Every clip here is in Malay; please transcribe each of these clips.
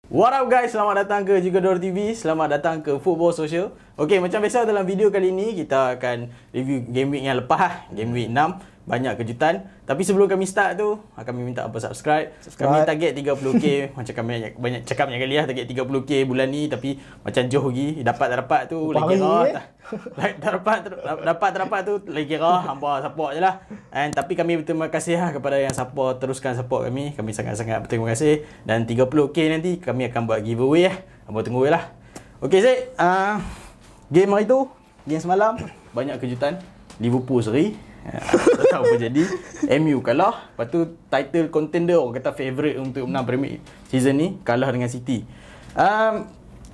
What up guys, selamat datang ke Jugador TV. Selamat datang ke Football Social. Okey, macam biasa dalam video kali ini kita akan review game week yang lepas, game week 6. Banyak kejutan. Tapi sebelum kami start tu, kami minta apa subscribe. Kami target 30k. Macam kami banyak cakap banyak kali lah, target 30k bulan ni. Tapi macam jauh lagi, dapat tak dapat tu lagi rah. Tak dapat tu lagi rah. Hampa support je lah. Tapi kami berterima kasih lah kepada yang support. Teruskan support kami. Kami sangat-sangat berterima kasih. Dan 30k nanti kami akan buat giveaway lah. Hampa tunggu je lah. Okey Zaid, game hari tu, game semalam, banyak kejutan. Liverpool seri. Tak tahu apa jadi. MU kalah. Lepas tu title contender, orang kata favourite untuk menang Premier season ni, kalah dengan City.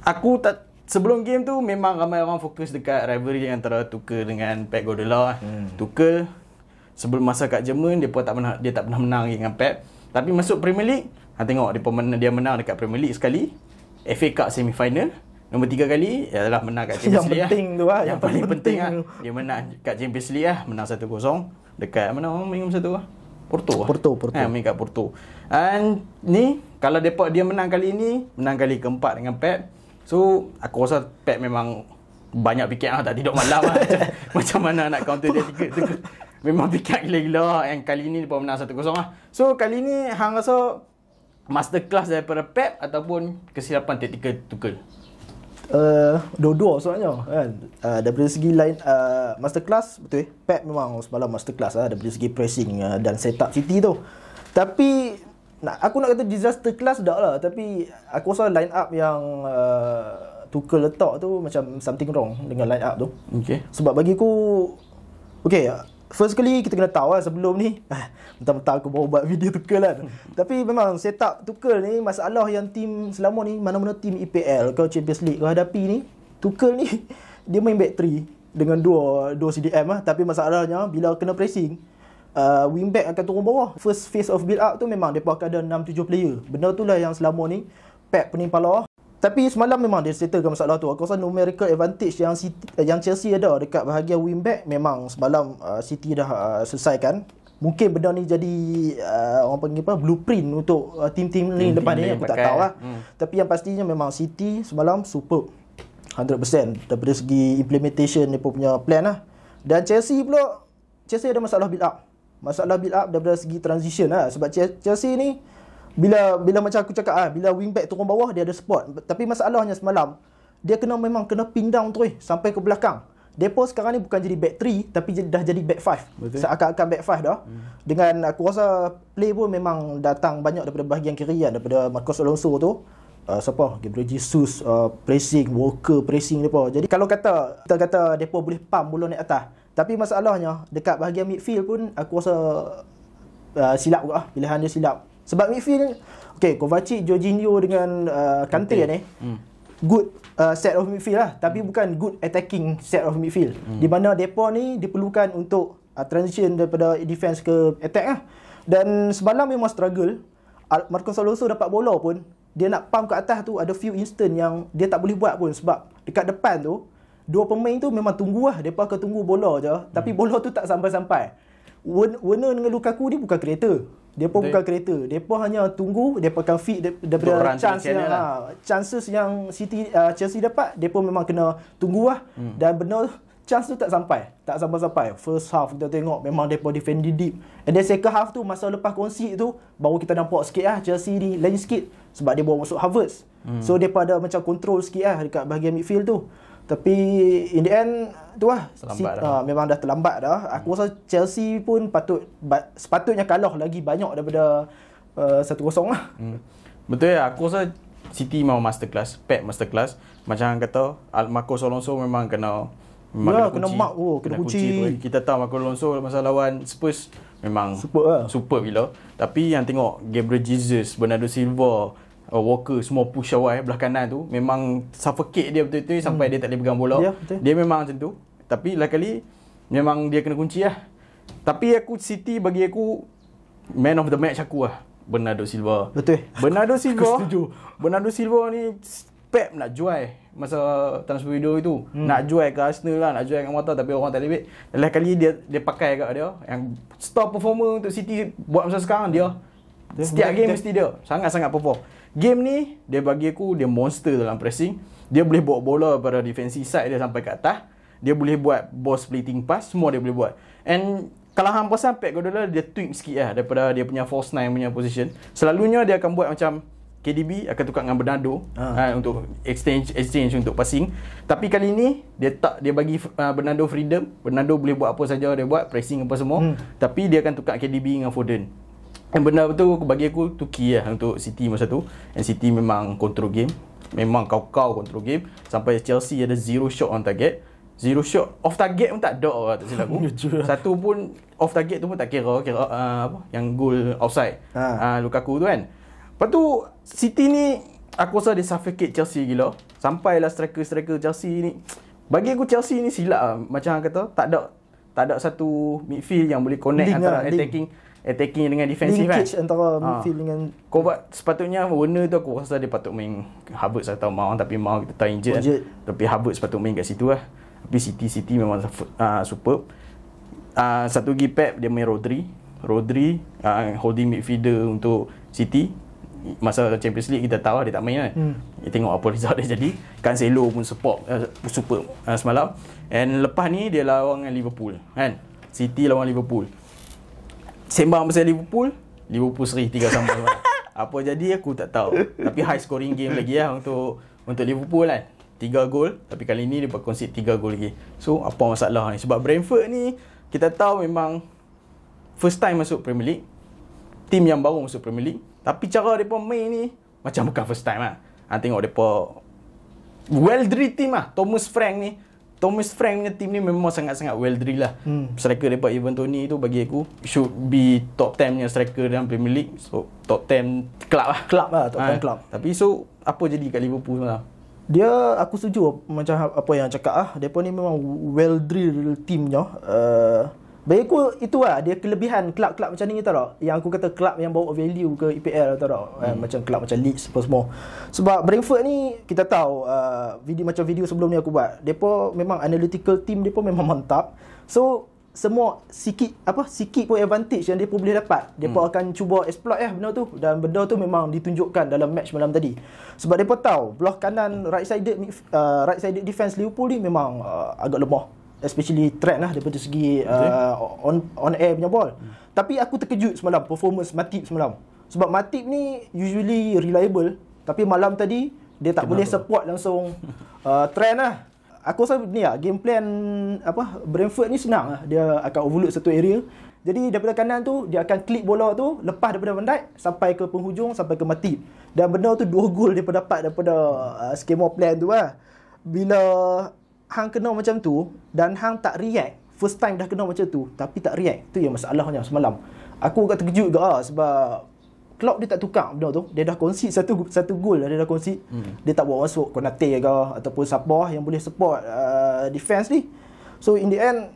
Aku tak, sebelum game tu memang ramai orang fokus dekat rivalry antara Tuchel dengan Pep Guardiola. Tuchel sebelum masa kat Jerman dia tak pernah menang dengan Pep. Tapi masuk Premier League, tengok dia menang dekat Premier League sekali, FA Cup semi final. Nombor 3 kali adalah menang kat Champions League. Yang penting tu lah. Yang paling penting lah. Dia menang kat Champions League lah. Menang 1-0. Dekat mana orang main satu lah? Porto. Main kat Porto. And ni, kalau dia menang kali ni, menang kali keempat dengan Pep. So, aku rasa Pep memang banyak fikir lah. Tak tidur malam lah. Macam mana nak counter dia tiga. Memang fikir gila-gila. Yang kali ni dia menang 1-0 lah. So, kali ni hang rasa masterclass daripada Pep ataupun kesilapan taktikal Tuchel? Dua-dua sebenarnya kan. Daripada segi line masterclass, betul Pep memang semalam masterclass lah daripada segi pressing dan setup City tu. Tapi aku nak kata disaster class dah lah, tapi aku rasa line up yang Tuchel letak tu macam something wrong dengan line up tu. Okay. Sebab bagi aku, okay, first kali kita kena tahu lah sebelum ni, mentang-mentang aku baru buat video Tuchel kan. Tapi memang setup Tuchel ni, masalah yang tim selama ni, mana-mana tim EPL ke Champions League kau hadapi ni, Tuchel ni dia main back 3 dengan dua CDM lah. Tapi masalahnya bila kena pressing, wingback akan turun bawah. First phase of build up tu memang mereka akan ada 6-7 player. Benda tu lah yang selama ni Pep pening pala. Tapi semalam memang dia settlekan masalah tu. Aku rasa numerical advantage yang Chelsea ada dekat bahagian wingback, memang semalam City dah selesaikan. Mungkin benda ni jadi orang panggil apa, blueprint untuk tim-tim ni lepas ni, aku tak tahu lah. Tapi yang pastinya memang City semalam superb 100% daripada segi implementation dia punya plan lah. Dan Chelsea pula, Chelsea ada masalah build up. Masalah build up daripada segi transition lah. Sebab Chelsea ni bila macam aku cakap bila wingback turun bawah dia ada support. Tapi masalahnya semalam dia memang kena pin down terus sampai ke belakang. Depo sekarang ni bukan jadi back 3 tapi dah jadi back 5. Seakan-akan back 5 dah. Dengan aku rasa play pun memang datang banyak daripada bahagian kiri kan, daripada Marcos Alonso tu. Siapa? Gabriel Jesus, pressing, Walker pressing depa. Jadi kalau kita kata depo boleh pump bola naik atas. Tapi masalahnya dekat bahagian midfield pun aku rasa silap juga pilihan dia silap. Sebab midfield, okay, Kovacic, Jorginho dengan Kante ni good set of midfield lah, tapi bukan good attacking set of midfield. Di mana depa ni diperlukan untuk transition daripada defense ke attack lah. Dan semalam memang struggle. Marcos Alonso dapat bola pun, dia nak pump ke atas tu ada few instant yang dia tak boleh buat pun. Sebab dekat depan tu, dua pemain tu memang tunggu lah. Mereka akan tunggu bola je. Tapi bola tu tak sampai-sampai. Werner dengan Lukaku ni bukan kereta. Mereka bukan kereta. Mereka hanya tunggu. Mereka akan feed daripada chances yang Chelsea dapat. Mereka memang kena tunggu lah. Dan benar chance tu tak sampai. First half kita tengok memang mereka defend deep. And then second half tu, masa lepas concede tu, baru kita nampak sikit lah Chelsea ni lain sikit. Sebab dia bawa masuk Havertz. So mereka ada macam control sikit lah dekat bahagian midfield tu. Tapi in the end tu lah, memang dah terlambat dah. Aku rasa Chelsea pun sepatutnya kalah lagi banyak daripada 1-0 lah. Betul ya, aku rasa City memang masterclass, Pep masterclass. Macam kata Marcos Alonso memang kena kunci. Kita tahu Marcos Alonso masa lawan Spurs memang super bila. Tapi yang tengok Gabriel Jesus, Bernardo Silva, Walker semua push awal belah kanan tu, memang suffocate dia betul-betul sampai dia tak boleh pegang bola. Dia memang macam tu. Tapi lah kali memang dia kena kunci lah. Tapi aku City, bagi aku man of the match aku lah Bernardo Silva. Betul. Bernardo Silva ni Pep nak jual masa transfer window itu. Nak jual ke Arsenal lah, nak jual ke Mata, tapi orang tak lebih. Lain kali dia pakai kat dia yang star performer untuk City buat masa sekarang dia. Setiap game mesti dia sangat-sangat perform. game ni dia bagi aku dia monster dalam pressing. Dia boleh bawa bola pada defensive side dia sampai ke atas. Dia boleh buat ball splitting pass, semua dia boleh buat. And kalau hang pasal Pep Guardiola, dia tweak sikit lah daripada dia punya false nine punya position. Selalunya dia akan buat macam KDB akan tukar dengan Bernardo untuk exchange untuk passing. Tapi kali ni dia bagi Bernardo freedom. Bernardo boleh buat apa saja dia buat, pressing apa semua. Tapi dia akan tukar KDB dengan Foden. Dan benda betul bagi aku tu key lah untuk City masa tu. And City memang control game. Memang kau control game. Sampai Chelsea ada 0 shot on target. 0 shot off target pun tak ada lah, tak silap aku. Satu pun off target tu pun tak kira apa yang goal outside. Lukaku tu kan. Lepas tu City ni aku rasa dia suffocate Chelsea gila. Sampailah striker-striker Chelsea ni. Bagi aku Chelsea ni silap lah. Macam kata tak ada satu midfield yang boleh connect antara attacking dengan defensive kan. Linkage antara midfield dengan kau buat sepatutnya Werner tu aku rasa dia patut main Havertz atau Mount, tapi Mount kita tahu injured kan? Tapi Havertz patut main kat situ lah. Tapi City memang superb. Satu lagi Pep dia main Rodri holding midfielder untuk City. Masa Champions League kita tahu dia tak main kan. Kita tengok apa result dia jadi. Cancelo pun superb semalam. And lepas ni dia lawan dengan Liverpool kan. City lawan Liverpool. Sembang pasal Liverpool seri 3-3. Apa jadi aku tak tahu. Tapi high scoring game lagi lah untuk Liverpool kan. 3 gol, tapi kali ni dia concede 3 gol lagi. So apa masalah ni? Sebab Brentford ni kita tahu memang first time masuk Premier League. Tim yang baru masuk Premier League. Tapi cara mereka main ni macam bukan first time lah. Tengok mereka well-drilled team lah. Thomas Frank punya team ni memang sangat-sangat well-drilled lah. Striker mereka Ivan Toney tu bagi aku should be top 10 punya striker dalam Premier League. So top 10 club lah. Top 10 club. Tapi so apa jadi kat Liverpool lah? Dia aku setuju macam apa yang cakap depa ni memang well-drilled teamnya. Bagi aku itu lah dia kelebihan kelab-kelab macam ni tau tak? Yang aku kata kelab yang bawa value ke EPL tau tak? Macam kelab macam Leeds apa semua. Sebab Brentford ni kita tahu video sebelum ni aku buat. Depa memang analytical team depa memang mantap. So semua sikit pun advantage yang depa boleh dapat. Depa akan cuba exploit benda tu, dan benda tu memang ditunjukkan dalam match malam tadi. Sebab depa tahu belah kanan right sided defense Liverpool ni memang agak lemah. Especially Trent lah daripada segi on air punya ball. Tapi aku terkejut semalam performance Matip semalam. Sebab Matip ni usually reliable, tapi malam tadi dia tak boleh support langsung Trent lah. Aku rasa ni lah game plan Brentford ni senang lah. Dia akan overload satu area. Jadi daripada kanan tu dia akan clip bola tu lepas daripada Van Dijk sampai ke penghujung, sampai ke Matip. Dan benda tu 2 gol dia dapat daripada skema plan tu lah. Bila hang kena macam tu dan hang tak react, first time dah kena macam tu tapi tak react, tu yang masalahnya semalam. Aku agak terkejut juga sebab Klopp dia tak tukar benda tu. Dia dah concede satu gol dia dah concede. Dia tak bawa masuk Konate ke ataupun siapa yang boleh support defense ni. So in the end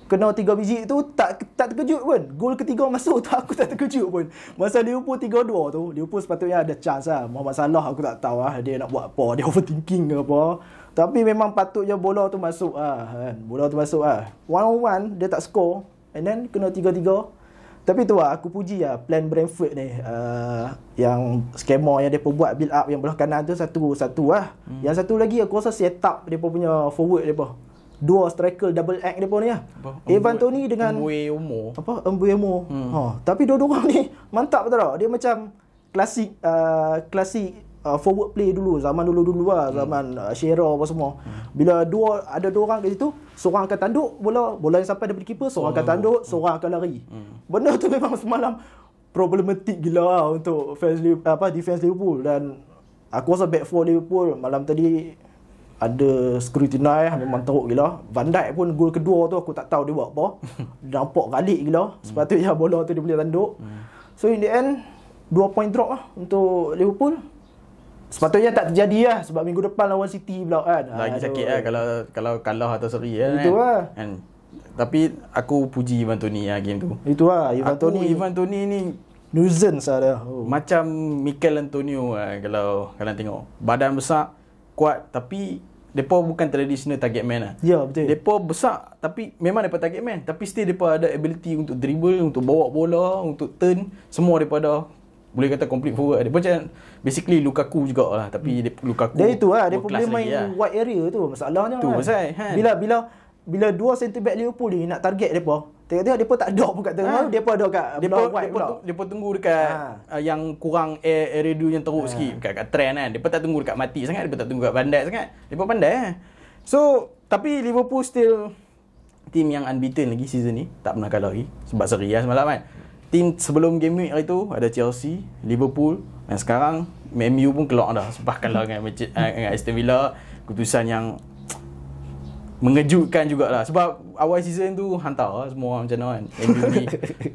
kena 3 biji tu tak terkejut pun. Gol ketiga masuk tu aku tak terkejut pun. Masa Liverpool 3-2 tu, Liverpool sepatutnya ada chance lah. Muhammad Salah aku tak tahu lah dia nak buat apa, dia overthinking ke apa. Tapi memang patutnya bola tu masuk kan. Bola tu masuk 1-1 dia tak score and then kena 3-3. Tapi tu aku puji plan Brentford ni. Yang skema yang depa buat build up yang belah kanan tu satu lah. Yang satu lagi aku rasa set up depa punya forward depa. 2 striker double act depa ni lah. Ivan Toney dengan Mbeumo. Tapi dua-dua orang ni mantap betul tak? Dia macam klasik forward play dulu, zaman dulu lah, zaman Shearer apa semua. Bila ada dua orang kat situ, seorang akan tanduk bola yang sampai daripada keeper, seorang akan tanduk, seorang akan lari. Benda tu memang semalam problematik gila lah untuk defense Liverpool. Dan aku rasa back four Liverpool malam tadi ada scrutiny memang teruk gila. Van Dijk pun gol kedua tu aku tak tahu dia buat apa. Nampak galik gila. Sepatutnya bola tu dia boleh tanduk. So in the end 2 point drop lah untuk Liverpool. Sepatutnya tak terjadi lah sebab minggu depan lawan City pula kan. Lagi sakit lah kalau kalah atau seri kan. Itu lah. Kan. Tapi aku puji Ivan Toney game tu. Itu lah Ivan Toney ni nuisance lah dia. Macam Mikel Antonio kalau kalian tengok. Badan besar, kuat, tapi depa bukan traditional target man lah. Ya, betul. Depa besar tapi memang depa target man, tapi still depa ada ability untuk dribble, untuk bawa bola, untuk turn, semua depa ada. boleh kata complete forward. Dia macam basically Lukaku jugalah, tapi Lukaku Dia itu lah, dia world boleh class main lagi lah. wide area tu masalahnya Tu kan. pasal, kan. Bila dua centre back Liverpool ni nak target depa, tengok-tengok depa tak ada pun kat tengah, depa ada kat belah wide pula. Depa tunggu dekat yang kurang area yang teruk sikit, kat trend kan. Depa tak tunggu dekat mati sangat, depa tak tunggu kat bandai sangat. Depa pandai kan. So, tapi Liverpool still team yang unbeaten lagi season ni, tak pernah kalah lagi sebab seri lah semalam kan. Team sebelum game week hari tu ada Chelsea, Liverpool, dan sekarang MU pun keluar dah sebab kalah dengan Aston Villa. Keputusan yang mengejutkan jugalah sebab awal season tu hantar lah semua orang macam mana kan. MU ni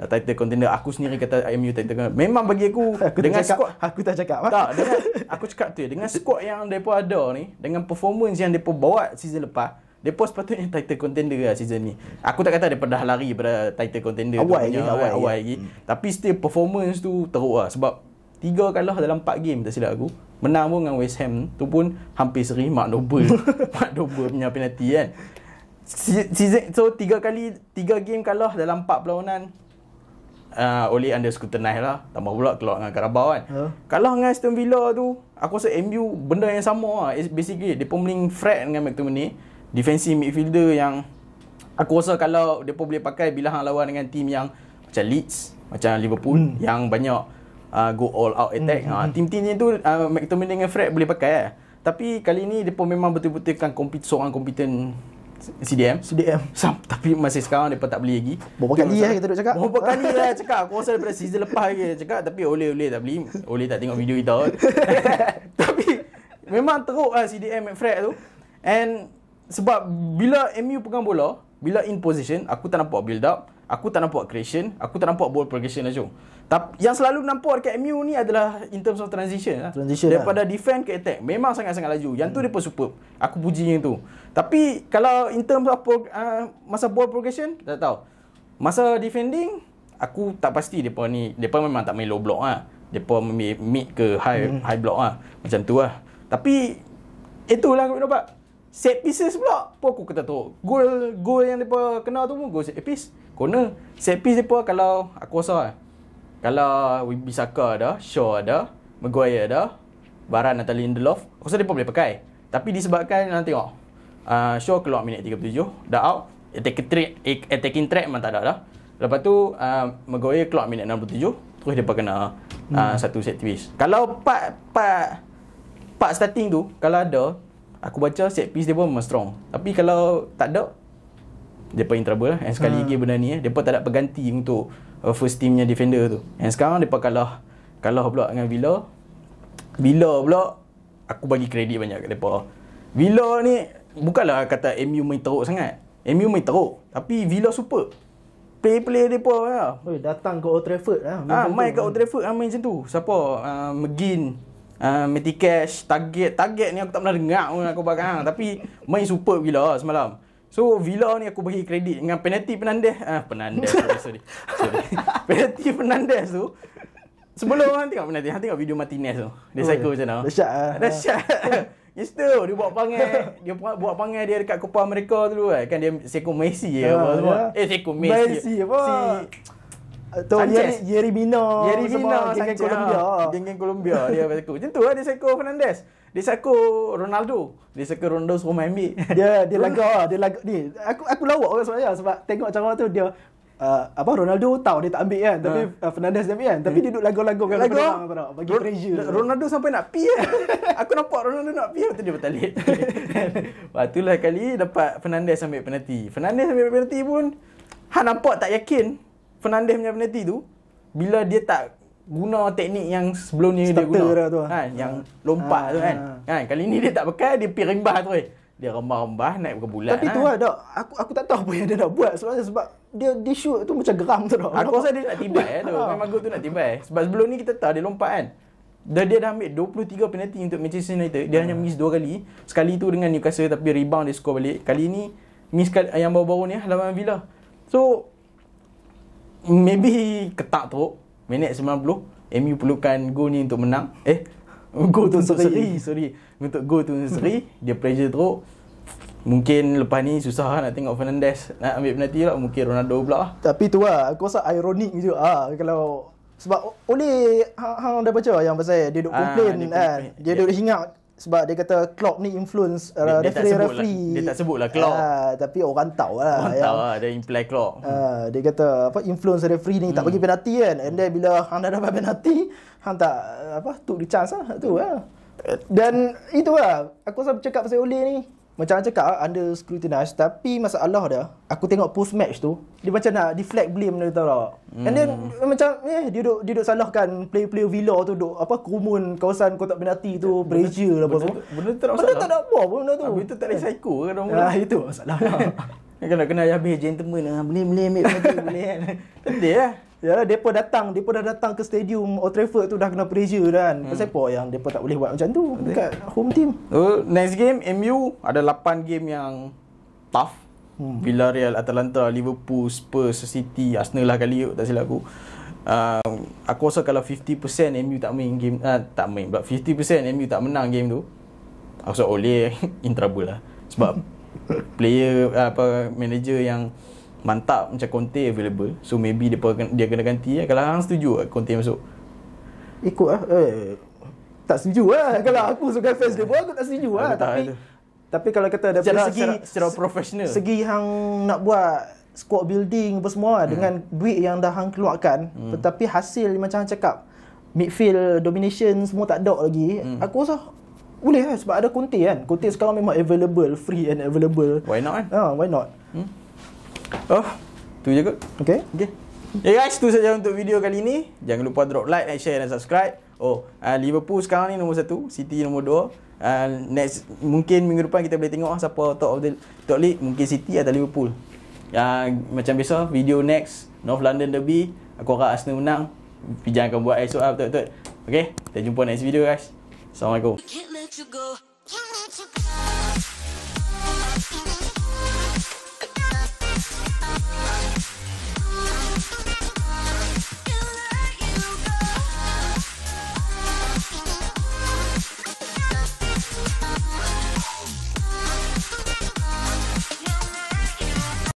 title contender. Aku sendiri kata MU title contender. Memang bagi aku dengan squad aku tak cakap tak, dengan aku cakap tu dengan squad yang depa ada ni, dengan performance yang depa bawa season lepas, depa sepatutnya title contender lah season ni. Aku tak kata depa dah lari pada title contender awal lagi. Tapi still performance tu teruk lah sebab 3 kalah dalam 4 game tak silap aku. Menang pun dengan West Ham tu pun hampir seri Mark Noble. Mark Noble punya penalti kan. So 3 game kalah dalam 4 perlawanan. Oleh under scrutinize lah. Tambah pula keluar dengan Carabao kan. Kalah dengan Aston Villa tu, aku rasa MU benda yang sama lah. Basically dia pemain Fred dengan McTominay, defensive midfielder yang aku rasa kalau dia boleh pakai bila hang lawan dengan team yang macam Leeds, macam Liverpool yang banyak go all out attack. Team-team tu McTominay dengan Fred boleh pakai lah. Tapi kali ni depa memang betul-betul kan seorang kompeten CDM. Tapi masih sekarang depa tak beli lagi. Berapa kali lah kita duk cakap? Berapa kali lah cakap. Aku rasa daripada season lepas lagi cakap. Tapi Oleh tak beli. Oleh tak tengok video kita. Tapi memang teruk lah CDM Fred tu. And sebab bila MU pegang bola, bila in position, aku tak nampak build up, aku tak nampak creation, aku tak nampak ball progression langsung. Tapi yang selalu nampak dekat MU ni adalah in terms of transition lah. Daripada defend ke attack memang sangat-sangat laju. Yang tu depa superb. Aku puji yang tu. Tapi kalau in terms of masa ball progression, tak tahu. Masa defending, aku tak pasti depa memang tak main low block lah. Depa main mid ke high block lah. Macam tu lah. Tapi itulah aku nampak. Set pieces pula pun aku kata tu. Gol yang depa kena tu pun gol set piece. Corner. Set piece depa kalau aku rasa lah, kalau Wan-Bissaka ada, Shaw ada, Maguire ada, Varane atau Lindelof, aku rasa depa boleh pakai. Tapi disebabkan nak tengok Shaw keluar minit 37, dah out. Attacking track memang tak ada dah. Lepas tu Maguire keluar minit 67, terus depa kena satu set piece. Kalau part starting tu kalau ada, aku baca set piece dia pun memang strong. Tapi kalau tak ada, depa in trouble lah. And sekali lagi benda ni depa tak ada pengganti untuk first teamnya defender tu. And sekarang depa kalah pula dengan Villa pula aku bagi kredit banyak kat depa. Villa ni bukanlah kata MU main teruk sangat. MU main teruk, tapi Villa super. Play depa lah. Datang ke Old Trafford lah. Main kat Old Trafford main macam tu. Siapa? McGinn, Matty Cash, target ni aku tak pernah dengar pun aku bakal tapi main super Villa semalam. So Villa ni aku bagi kredit dengan penalti Fernandes. Sorry. Penalti Fernandes tu. Sebelum hang tengok penalti, hang tengok video Martinez tu. Dia psycho macam mana? Dahsyat. Itu dia buat panggil dia dekat Copa America tu kan dia seko Messi apa semua. Seko Messi apa? Tu Yerry Mina geng Colombia dia seko. Macam tu lah dia seko Fernandes. Dia seko Ronaldo. Dia seko Ronaldo suruh main ambil. Dia laga ni. Aku lawak orang sebenarnya sebab tengok cara tu dia Ronaldo tahu dia tak ambil kan, tapi Fernandes dia ambil kan, tapi dia duduk lagu-lagu kan bagi pressure. Ronaldo sampai nak pi aku nampak Ronaldo nak pi tu dia bertalit. Itulah kali dapat Fernandes ambil penalti. Fernandes ambil penalti pun nampak tak yakin Fernandes punya penalti tu bila dia tak guna teknik yang sebelum ni dia guna tu. Yang lompat tu kan. Kali ni dia tak pakai, dia pergi rembah tu dia rembah naik ke bulat. Tapi tu lah aku tak tahu apa yang dia nak buat sebab dia shoot tu macam geram tu dah. Aku rasa dia nak tibai tu. Memang gol tu nak tibai. Sebab sebelum ni kita tahu dia lompat kan. Dia dah ambil 23 penalti untuk Manchester United. Dia hanya miss 2 kali. Sekali tu dengan Newcastle tapi rebound dia score balik. Kali ni miss yang baru-baru ni lawan Villa. So maybe ketak teruk. Minit 90 MU perlukan gol ni untuk menang. Gol tu untuk seri. Untuk gol tu untuk seri, dia pressure teruk. Mungkin lepas ni susah nak tengok Fernandes nak ambil penalti lah. Mungkin Ronaldo pula. Tapi tu lah, aku rasa ironik je kalau Sebab oleh hang dah baca yang pasal dia duk komplain dia kan. komplain. Dia duk hingat sebab dia kata Klopp ni influence referee. Dia tak sebut lah Klopp. Tapi orang tahu lah. Orang tahu lah dia imply Klopp. Dia kata apa influence referee ni tak bagi penalti kan. And then bila hang dah dapat penalti, hang tak took the chance lah tu lah. Dan itu lah aku rasa bercakap pasal Ole ni. Macam cakap under scrutinize, tapi masalah dia aku tengok post match tu dia macam nak deflect blame dia tahu tak. And then macam dia duk salahkan player-player Villa tu duk kerumun kawasan kotak penalti tu, pressure lah apa semua. Benda tu tak ada apa pun benda tu. Itu tak ada psycho ke orang. Itu masalahnya. Kena habis gentleman lah. Boleh ambil penalti boleh kan. Tadi lah. Ya, depa dah datang ke stadium Old Trafford tu dah kena pressure kan. Pasal apa yang depa tak boleh buat macam tu dekat home team. So, next game MU ada 8 game yang tough. Villarreal, Atalanta, Liverpool, Spurs, City, Arsenal lah kali tak silap aku. Aku rasa kalau 50% MU tak main game but 50% MU tak menang game tu, aku rasa Ole in trouble lah. Sebab player manager yang mantap macam Conte available, so maybe dia kena ganti lah. Kalau hang setuju Conte masuk? Ikut lah. Tak setuju lah. Kalau aku sebagai fans dia pun aku tak setuju lah. Tapi kalau kata daripada secara profesional, segi hang nak buat squad building apa semua dengan duit yang dah hang keluarkan, tetapi hasil macam hang cakap midfield domination semua tak ada lagi, aku rasa boleh lah. Sebab ada Conte kan. Conte sekarang memang available, free and available. Why not kan? Why not? Tu je kot. Okay. Guys, tu saja untuk video kali ni. Jangan lupa drop like, share dan subscribe. Liverpool sekarang ni nombor 1, City nombor 2. Next mungkin minggu depan kita boleh tengok siapa top league, mungkin City atau Liverpool. Macam biasa, video next North London Derby, aku harap Arsenal menang. Jangan buat esok betul-betul. Okay, kita jumpa next video guys. Assalamualaikum.